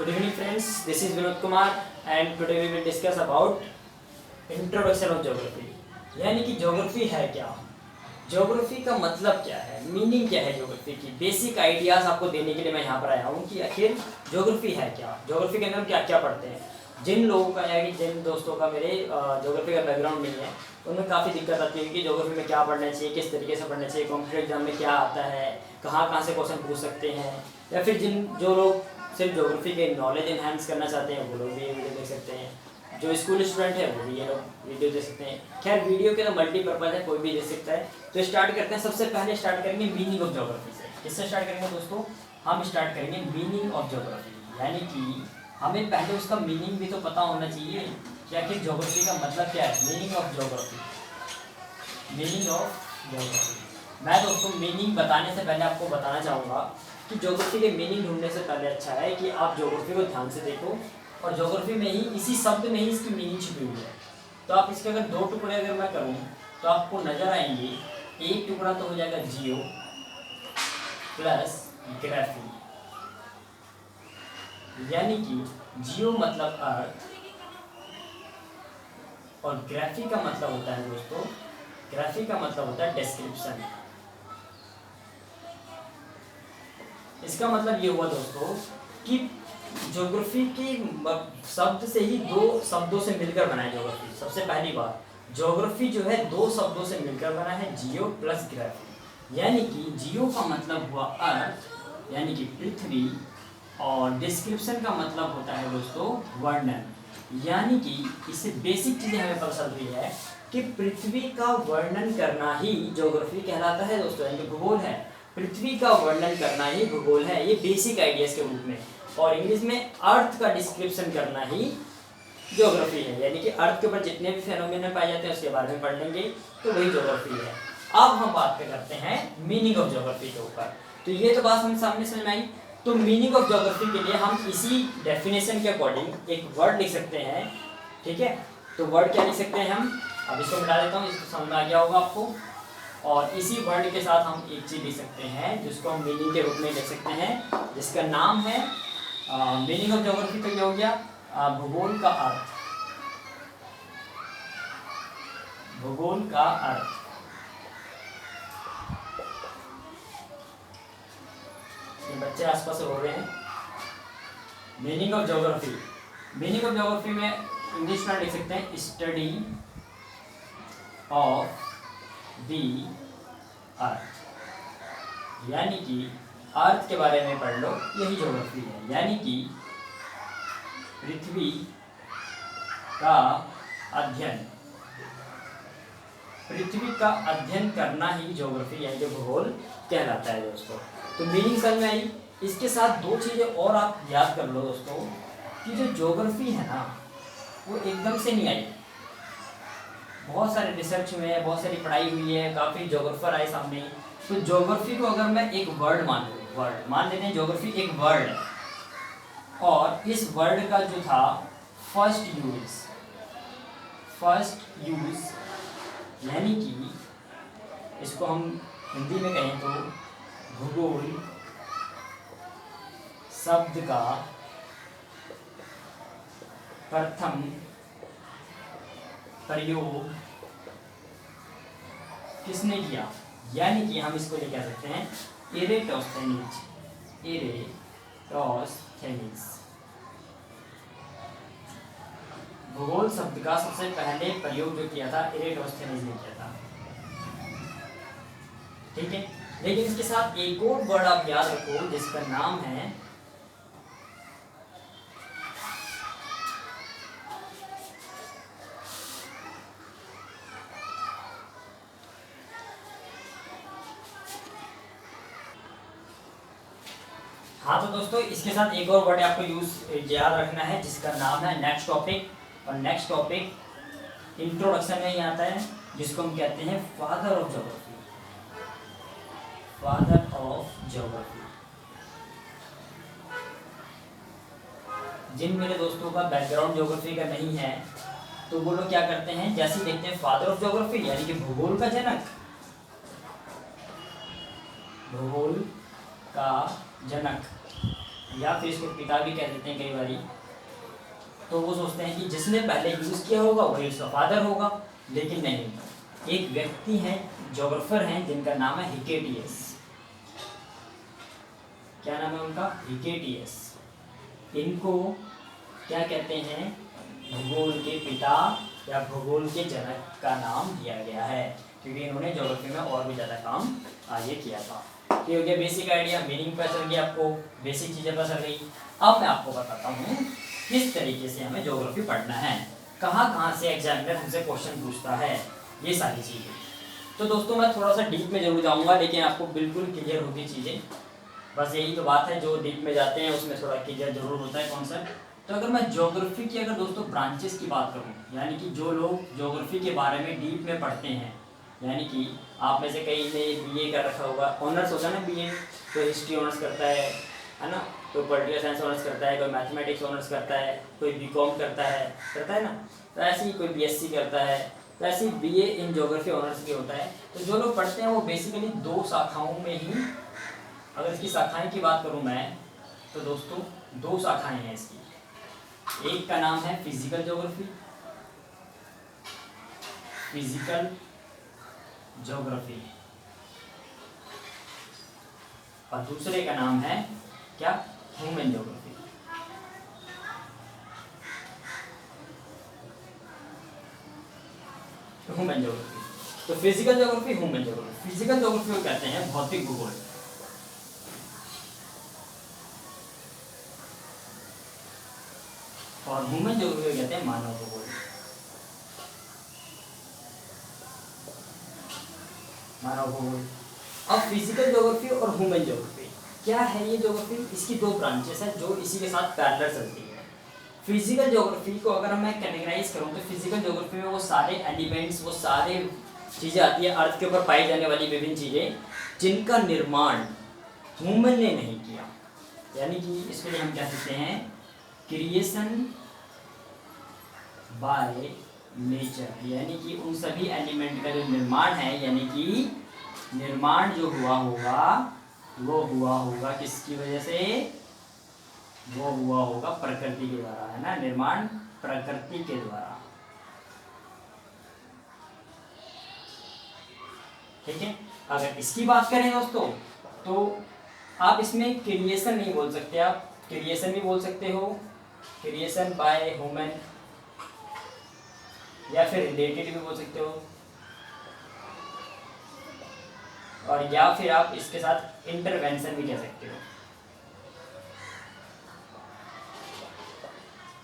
Good evening friends, this is Vinod Kumar and today we will discuss about introduction of geography। यानी कि geography है क्या, geography का मतलब क्या है, मीनिंग क्या है ज्योग्राफी की, बेसिक आइडियाज आपको देने के लिए मैं यहाँ पर आया हूँ कि आखिर ज्योग्राफी है क्या, ज्योग्राफी के अंदर हम क्या क्या पढ़ते हैं। जिन लोगों का या कि जिन दोस्तों का मेरे ज्योग्राफी का बैकग्राउंड नहीं है उनमें काफ़ी दिक्कत आती है कि ज्योग्राफी में क्या पढ़ना चाहिए, किस तरीके से पढ़ना चाहिए, कॉम्पिटिटिव एग्जाम में क्या आता है, कहाँ से क्वेश्चन पूछ सकते हैं, या फिर जो लोग सिर्फ ज्योग्राफी के नॉलेज इन्हांस करना चाहते हैं वो लोग भी ये वीडियो देख सकते हैं, जो स्कूल स्टूडेंट है वो भी ये लोग वीडियो देख सकते हैं। खैर वीडियो के तो मल्टीपर्पज़ है, कोई भी देख सकता है। तो स्टार्ट करते हैं। सबसे पहले स्टार्ट करेंगे मीनिंग ऑफ ज्योग्राफी से। किससे स्टार्ट करेंगे दोस्तों? हम स्टार्ट करेंगे मीनिंग ऑफ ज्योग्राफी, यानी कि हमें पहले उसका मीनिंग भी तो पता होना चाहिए कि आखिर ज्योग्राफी का मतलब क्या है। Meaning of geography, meaning of geography. मैं दोस्तों मीनिंग बताने से पहले आपको बताना चाहूँगा कि ज्योग्राफी के मीनिंग ढूंढने से पहले अच्छा है कि आप ज्योग्राफी को ध्यान से देखो और ज्योग्राफी में ही इसी शब्द में ही इसकी मीनिंग छुपी हुई है। तो आप इसके अगर दो टुकड़े अगर मैं करूँ तो आपको नजर आएंगे, एक टुकड़ा तो हो जाएगा जियो प्लस ग्राफी, यानी कि जियो मतलब अर्थ और ग्राफी का मतलब होता है दोस्तों, ग्राफी का मतलब होता है डिस्क्रिप्शन। इसका मतलब ये हुआ दोस्तों कि ज्योग्राफी के शब्द से ही दो शब्दों से मिलकर बना है ज्योग्राफी। सबसे पहली बात, ज्योग्राफी जो है दो शब्दों से मिलकर बना है, जियो प्लस ग्राफी। यानी कि जियो का मतलब हुआ अर्थ यानी कि पृथ्वी, और डिस्क्रिप्शन का मतलब होता है दोस्तों वर्णन। यानी कि इससे बेसिक चीज़ें हमें पता चल रही है कि पृथ्वी का वर्णन करना ही ज्योग्राफी कहलाता है दोस्तों, यानी भूगोल है। पृथ्वी का वर्णन करना ही भूगोल है, ये बेसिक आइडियाज के रूप में। और इंग्लिश में अर्थ का डिस्क्रिप्शन करना ही ज्योग्राफी है, यानी कि अर्थ के ऊपर जितने भी फेनोमेना पाए जाते हैं उसके बारे में पढ़ लेंगे तो वही ज्योग्राफी है। अब हम बात करते हैं मीनिंग ऑफ ज्योग्राफी के ऊपर। तो ये तो बात हम सामने समझ में आई। तो मीनिंग ऑफ ज्योग्राफी के लिए हम इसी डेफिनेशन के अकॉर्डिंग एक वर्ड लिख सकते हैं, ठीक है। तो वर्ड क्या लिख सकते हैं हम, अब इसको मिटा देता हूँ, इसको समझ में आ गया होगा आपको। और इसी वर्ड के साथ हम एक चीज़ लिख सकते हैं जिसको हम मीनिंग के रूप में लिख सकते हैं, जिसका नाम है मीनिंग ऑफ ज्योग्राफी। तो ये हो गया भूगोल का अर्थ, भूगोल का अर्थ। ये बच्चे आसपास रो रहे हैं। Meaning of geography, meaning of geography में इंग्लिश में लिख सकते हैं स्टडी ऑफ दी अर्थ, यानी कि अर्थ के बारे में पढ़ लो, यही ज्योग्राफी है। यानी कि पृथ्वी का अध्ययन, पृथ्वी का अध्ययन करना ही ज्योग्राफी यानी कि भूगोल कहलाता है दोस्तों। तो मीनिंग समझ में आई। इसके साथ दो चीज़ें और आप याद कर लो दोस्तों कि जो ज्योग्राफी है ना वो एकदम से नहीं आई। बहुत सारे रिसर्च हुए हैं, बहुत सारी पढ़ाई हुई है, काफ़ी ज्योग्राफर आए सामने। तो ज्योग्राफी को अगर मैं एक वर्ड मान लूँ, वर्ड मान लेते हैं, ज्योग्राफी एक वर्ड है और इस वर्ड का जो था फर्स्ट यूज यानी कि इसको हम हिंदी में कहें तो भूगोल शब्द का प्रथम प्रयोग किसने किया, यानी कि हम इसको कह सकते हैं एरेटोस्थेनीज, एरेटोस्थेनीज। भूगोल शब्द का सबसे पहले प्रयोग जो किया था एरेटोस्थेनीज ने किया था, ठीक है। लेकिन इसके साथ एक और वर्ड आप याद रखो जिसका नाम है हाँ। तो दोस्तों इसके साथ एक और वर्ड आपको याद रखना है जिसका नाम है नेक्स्ट टॉपिक, और नेक्स्ट टॉपिक इंट्रोडक्शन में ही आता है जिसको हम कहते हैं father of geography, father of geography. जिन मेरे दोस्तों का बैकग्राउंड ज्योग्राफी का नहीं है तो वो लोग क्या करते हैं, जैसे देखते हैं फादर ऑफ ज्योग्राफी यानी कि भूगोल का जनक, भूगोल का जनक, या फिर इसको पिता भी कह देते हैं कई बारी। तो वो सोचते हैं कि जिसने पहले यूज़ किया होगा वही उसका फादर होगा, लेकिन नहीं, एक व्यक्ति हैं, जोग्राफर हैं, जिनका नाम है हिकेटियस। क्या नाम है उनका? हिकेटियस। इनको क्या कहते हैं? भूगोल के पिता या भूगोल के जनक का नाम दिया गया है, क्योंकि इन्होंने ज्योग्राफी में और भी ज़्यादा काम आगे किया था। ये हो गया बेसिक आइडिया, मीनिंग पता चल गया आपको, बेसिक चीज़ें पता चल गई। अब मैं आपको बताता हूँ किस तरीके से हमें ज्योग्राफी पढ़ना है, कहाँ से एग्जामिनर हमसे क्वेश्चन पूछता है, ये सारी चीज़ें। तो दोस्तों मैं थोड़ा सा डीप में जरूर जाऊँगा, लेकिन आपको बिल्कुल क्लियर होगी चीज़ें। बस यही तो बात है, जो डीप में जाते हैं उसमें थोड़ा क्लियर जरूर होता है कॉन्सेप्ट। तो अगर मैं ज्योग्राफी की अगर दोस्तों ब्रांचेस की बात करूँ, यानी कि जो लोग ज्योग्राफी के बारे में डीप में पढ़ते हैं, यानी कि आप में से कई ने बीए कर रखा होगा, ऑनर्स होता है ना बीए, कोई हिस्ट्री ऑनर्स करता है ना, कोई पॉलिटिकल साइंस ऑनर्स करता है, कोई मैथमेटिक्स ऑनर्स करता है, कोई बीकॉम करता है ना, तो ऐसे ही कोई बीएससी करता है, तो ऐसे ही बीए इन ज्योग्राफी ऑनर्स के होता है। तो जो लोग पढ़ते हैं वो बेसिकली 2 शाखाओं में ही, अगर इसकी शाखाएं की बात करूं मैं, तो दोस्तों 2 शाखाएं हैं इसकी। एक का नाम है फिजिकल ज्योग्राफी, फिजिकल ज्योग्राफी, और दूसरे का नाम है क्या? Human geography. ह्यूमन ज्योग्राफी, तो physical geography, human geography. Physical geography को कहते हैं भौतिक भूगोल, और ह्यूमन ज्योग्राफी को कहते हैं मानव भूगोल। मानव भूगोल। अब फिजिकल ज्योग्राफी और ह्यूमन ज्योग्राफी क्या है? ये ज्योग्राफी, इसकी 2 ब्रांचेस हैं जो इसी के साथ पैरेलल चलती है। फिजिकल ज्योग्राफी को अगर मैं कैटेगराइज करूँ तो फिजिकल ज्योग्राफी में वो सारे एलिमेंट्स, वो सारे चीज़ें आती है अर्थ के ऊपर पाई जाने वाली विभिन्न चीज़ें, जिनका निर्माण ह्यूमन ने नहीं किया, यानी कि इसके लिए हम कह सकते हैं क्रिएशन बाय नेचर, यानी कि उन सभी एलिमेंट का जो निर्माण है, यानी कि निर्माण जो हुआ होगा वो हुआ होगा किसकी वजह से? वो हुआ होगा प्रकृति के द्वारा, है ना, निर्माण प्रकृति के द्वारा। ठीक है, अगर इसकी बात करें दोस्तों तो आप इसमें क्रिएशन नहीं बोल सकते, आप क्रिएशन भी बोल सकते हो, क्रिएशन बाय ह्यूमन, या फिर रिलेटेड भी बोल सकते हो, और या फिर आप इसके साथ इंटरवेंशन भी कह सकते हो।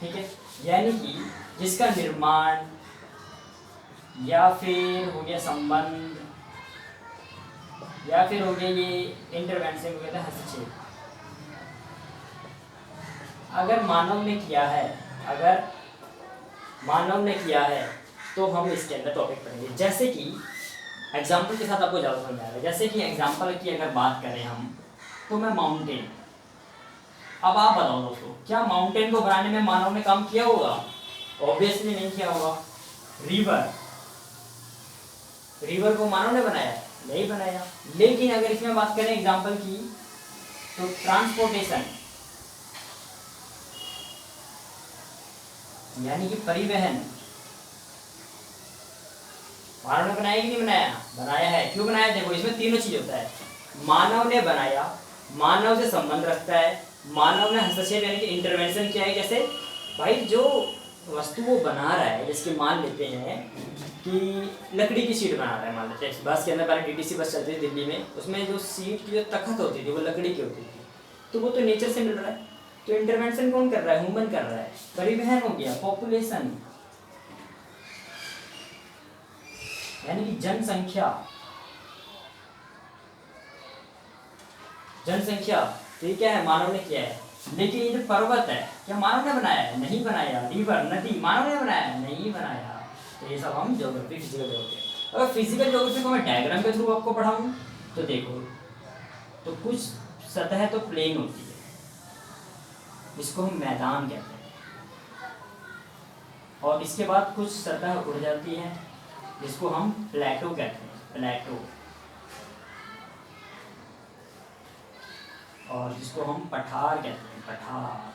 ठीक है, यानी कि जिसका निर्माण या फिर हो गया संबंध, या फिर हो गया ये इंटरवेंशन को कहते हैं हस्तक्षेप। अगर मानव ने किया है, अगर मानव ने किया है तो हम इसके अंदर टॉपिक पढ़ेंगे। जैसे कि एग्जाम्पल के साथ आपको ज़्यादा समझ आएगा। जैसे कि एग्जाम्पल की अगर बात करें हम, तो मैं माउंटेन, अब आप बताओ दोस्तों, क्या माउंटेन को बनाने में मानव ने काम किया होगा? ऑब्वियसली नहीं किया होगा। रिवर, रिवर को मानव ने बनाया? नहीं बनाया। लेकिन अगर इसमें बात करें एग्जाम्पल की, तो ट्रांसपोर्टेशन, यानी कि परिवहन, मानव ने बनाया कि नहीं बनाया? बनाया है। क्यों बनाया? देखो इसमें तीनों चीज होता है, मानव ने बनाया, मानव से संबंध रखता है, मानव ने हस्तक्षेप यानी कि इंटरवेंशन किया है। कैसे भाई? जो वस्तु वो बना रहा है, जिसके मान लेते हैं कि लकड़ी की सीट बना रहा है, मान लेते हैं बस के अंदर, पहले डीटीसी बस चलती थी दिल्ली में, उसमें जो सीट की जो तखत होती थी वो लकड़ी की होती थी, तो वो तो नेचर से मिल रहा है। तो इंटरवेंशन कौन कर रहा है? ह्यूमन कर रहा है। परिवहन हो गया, पॉपुलेशन, यानी कि जनसंख्या, जनसंख्या, तो ये क्या है? मानव ने किया है। लेकिन ये जो पर्वत है, क्या मानव ने बनाया है? नहीं बनाया। रिवर, नदी, मानव ने बनाया है? नहीं बनाया। तो ये सब हम ज्योग्राफी, फिजिकल ज्योग्राफी। अगर फिजिकल ज्योग्राफी को मैं डायग्राम के थ्रू आपको पढ़ाऊँ तो देखो, तो कुछ सतह तो प्लेन होती है, जिसको हम मैदान कहते हैं, और इसके बाद कुछ सतह उड़ जाती है, जिसको हम प्लेटो कहते हैं, प्लेटो। और जिसको हम पठार कहते हैं, पठार।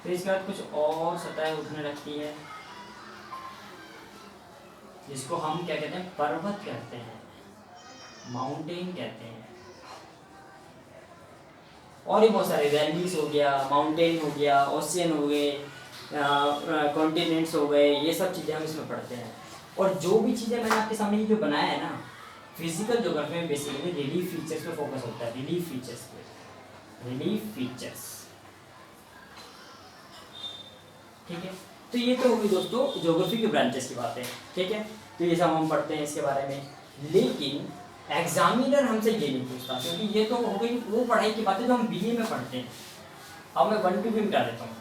फिर इसके बाद कुछ और सतह उठने लगती है जिसको हम क्या कहते हैं, पर्वत कहते हैं, माउंटेन कहते हैं। और भी बहुत सारे, वैलीज हो गया, माउंटेन हो गया, ओशियन हो गए, कॉन्टिनेंट्स हो गए, ये सब चीज़ें हम इसमें पढ़ते हैं। और जो भी चीज़ें मैंने आपके सामने ये जो बनाया है ना, फिजिकल ज्योग्राफी में बेसिकली रिलीफ फीचर्स पे फोकस होता है, रिलीफ फीचर्स पे, रिलीफ फीचर्स। ठीक है, तो ये तो होगी दोस्तों ज्योग्राफी के ब्रांचेस की बातें। ठीक है, तो ये सब हम पढ़ते हैं इसके बारे में। लेकिन एग्जामिनर हमसे ये नहीं पूछता, क्योंकि ये तो हो गई वो पढ़ाई की बातें जो हम बीए में पढ़ते हैं। अब मैं 1 to 5 मिटा देता हूँ।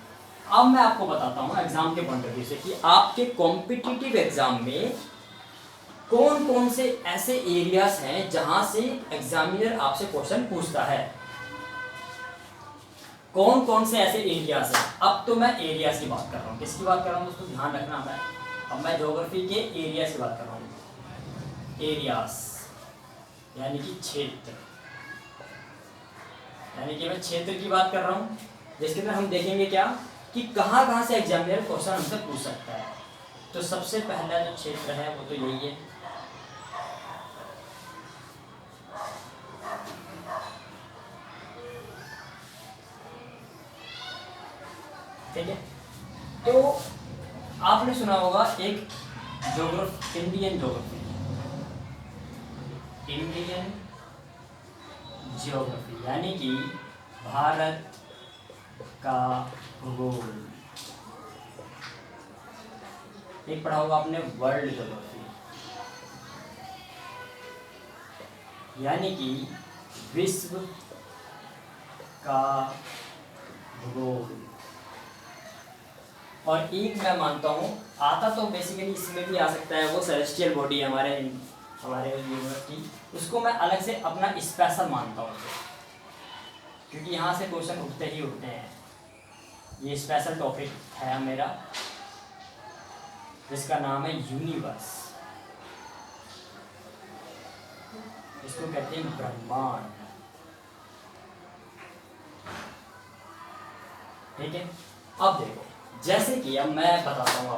अब मैं आपको बताता हूँ एग्जाम के पॉइंट ऑफ व्यू से कि आपके कॉम्पिटिटिव एग्जाम में कौन कौन से ऐसे एरियाज हैं जहां से एग्जामिनर आपसे क्वेश्चन पूछता है। कौन कौन से ऐसे एरियाज हैं। अब तो मैं एरियाज की बात कर रहा हूँ। किसकी बात कर रहा हूँ दोस्तों, ध्यान रखना। मैं ज्योग्राफी के एरियाज की बात कर रहा हूँ। एरियाज यानी कि क्षेत्र, यानी कि मैं क्षेत्र की बात कर रहा हूँ, जिसके अंदर हम देखेंगे क्या कि कहाँ कहाँ से एग्जामिनर क्वेश्चन हमसे पूछ सकता है। तो सबसे पहला जो क्षेत्र है वो तो यही है, ठीक है। तो आपने सुना होगा एक geography, Indian geography, Indian geography यानी कि भारत का भूगोल। एक पढ़ा होगा आपने वर्ल्ड ज्योग्राफी, यानी कि विश्व का भूगोल। और एक मैं मानता हूँ आता तो बेसिकली इसमें भी आ सकता है, वो सेलेस्टियल बॉडी हमारे यूनिवर्स की, उसको मैं अलग से अपना स्पेशल मानता हूँ, क्योंकि यहाँ से क्वेश्चन उठते ही उठते हैं। ये स्पेशल टॉपिक है मेरा, जिसका नाम है यूनिवर्स। इसको कहते हैं ब्रह्मांड। ठीक है, अब देखो, जैसे कि अब मैं बताता हूँ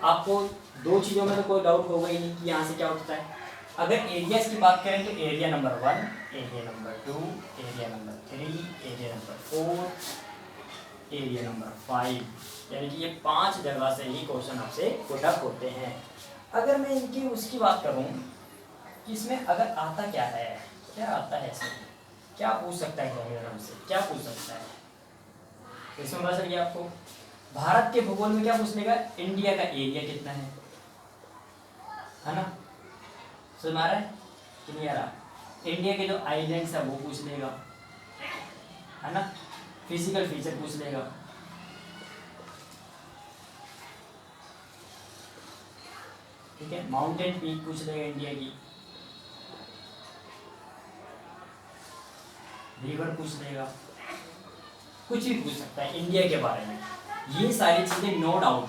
आपको दो चीज़ों में तो कोई डाउट होगा ही नहीं कि यहाँ से क्या उठता है। अगर एरियाज की बात करें तो area number 1, area number 2, area number 3, area number 4, area number 5, यानी कि ये 5 जगह से ही क्वेश्चन आपसे पुटअप होते हैं। अगर मैं इनकी उसकी बात करूँ कि इसमें अगर आता क्या है, क्या आता है इसमें, क्या पूछ सकता है एग्जामिनर हमसे, क्या पूछ सकता है, इसमें पता चल गया आपको। भारत के भूगोल में क्या पूछ लेगा, इंडिया का एरिया कितना है ना, समझ आ रहा है कि नहीं आ रहा। इंडिया के जो आइलैंड्स है वो पूछ लेगा, है ना। फिजिकल फीचर पूछ लेगा, ठीक है। माउंटेन पीक पूछ लेगा इंडिया की, रिवर पूछ लेगा, कुछ भी पूछ सकता है इंडिया के बारे में। ये सारी चीज़ें नो डाउट,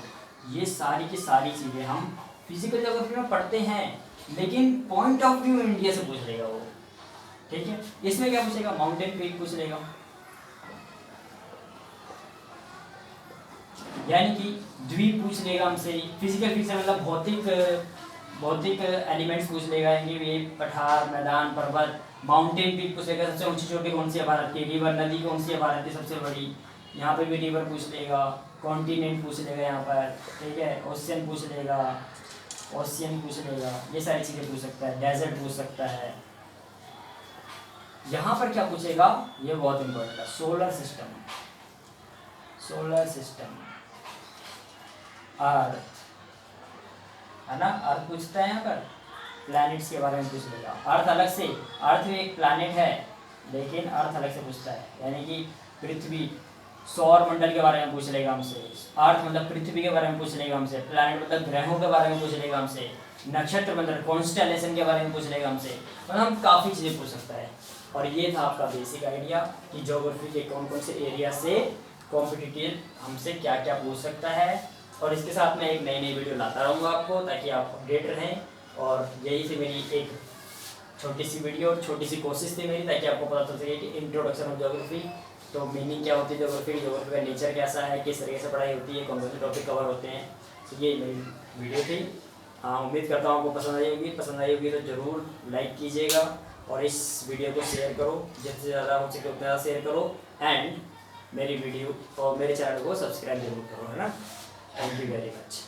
ये सारी की सारी चीज़ें हम फिजिकल ज्योग्राफी में पढ़ते हैं, लेकिन पॉइंट ऑफ व्यू इंडिया से पूछ लेगा वो, ठीक है। इसमें क्या पूछेगा, माउंटेन पीक पूछ लेगा, यानी कि द्वीप पूछ लेगा हमसे। फिजिकल फीचर मतलब भौतिक एलिमेंट्स पूछ लेगा, ये पठार, मैदान, पर्वत। माउंटेन पीक पूछ लेगा, सबसे ऊंची चोटी कौन सी है भारत की, रिवर नदी कौन सी है भारत की सबसे बड़ी, यहाँ पे भी रिवर पूछ लेगा। कॉन्टिनेंट पूछ लेगा यहाँ पर, ठीक है। ओशियन पूछ लेगा, ओशियन पूछ लेगा, ये सारी चीज़ें पूछ सकता है। डेजर्ट पूछ सकता है। यहाँ पर क्या पूछेगा, ये बहुत इंपॉर्टेंट है, सोलर सिस्टम, सोलर सिस्टम, अर्थ, है ना, अर्थ पूछता है यहाँ पर। प्लैनेट्स के बारे में पूछ लेगा, अर्थ अलग से, अर्थ भी एक प्लैनेट है लेकिन अर्थ अलग से पूछता है, यानी कि पृथ्वी, सौर मंडल के बारे में पूछ लेगा हमसे। अर्थ मतलब पृथ्वी के बारे में पूछ लेगा हमसे, प्लैनेट मतलब ग्रहों के बारे में पूछ लेगा हमसे, नक्षत्र मतलब कॉन्स्टेलेशन के बारे में पूछ लेगा हमसे, मतलब हम काफ़ी चीज़ें पूछ सकता है। और ये था आपका बेसिक आइडिया कि ज्योग्राफी के कौन कौन से एरिया से कॉम्पिटिटिव हमसे क्या क्या पूछ सकता है। और इसके साथ मैं एक नई वीडियो लाता रहूँगा आपको, ताकि आप अपडेट रहें। और यही से मेरी एक छोटी सी वीडियो और छोटी सी कोशिश थी मेरी, ताकि आपको पता चल सके कि इंट्रोडक्शन ऑफ ज्योग्राफी, तो मीनिंग क्या होती है ज्योग्राफी, ज्योग्राफी का नेचर कैसा है, किस तरीके से पढ़ाई होती है, कौन कौन से टॉपिक कवर होते हैं। तो ये मेरी वीडियो थी। हाँ, उम्मीद करता हूँ आपको पसंद आई होगी तो ज़रूर लाइक कीजिएगा और इस वीडियो को शेयर करो, जितने ज़्यादा हो सके उतना ज़्यादा शेयर करो, एंड मेरी वीडियो और मेरे चैनल को सब्सक्राइब जरूर करो, है ना। Thank you very much.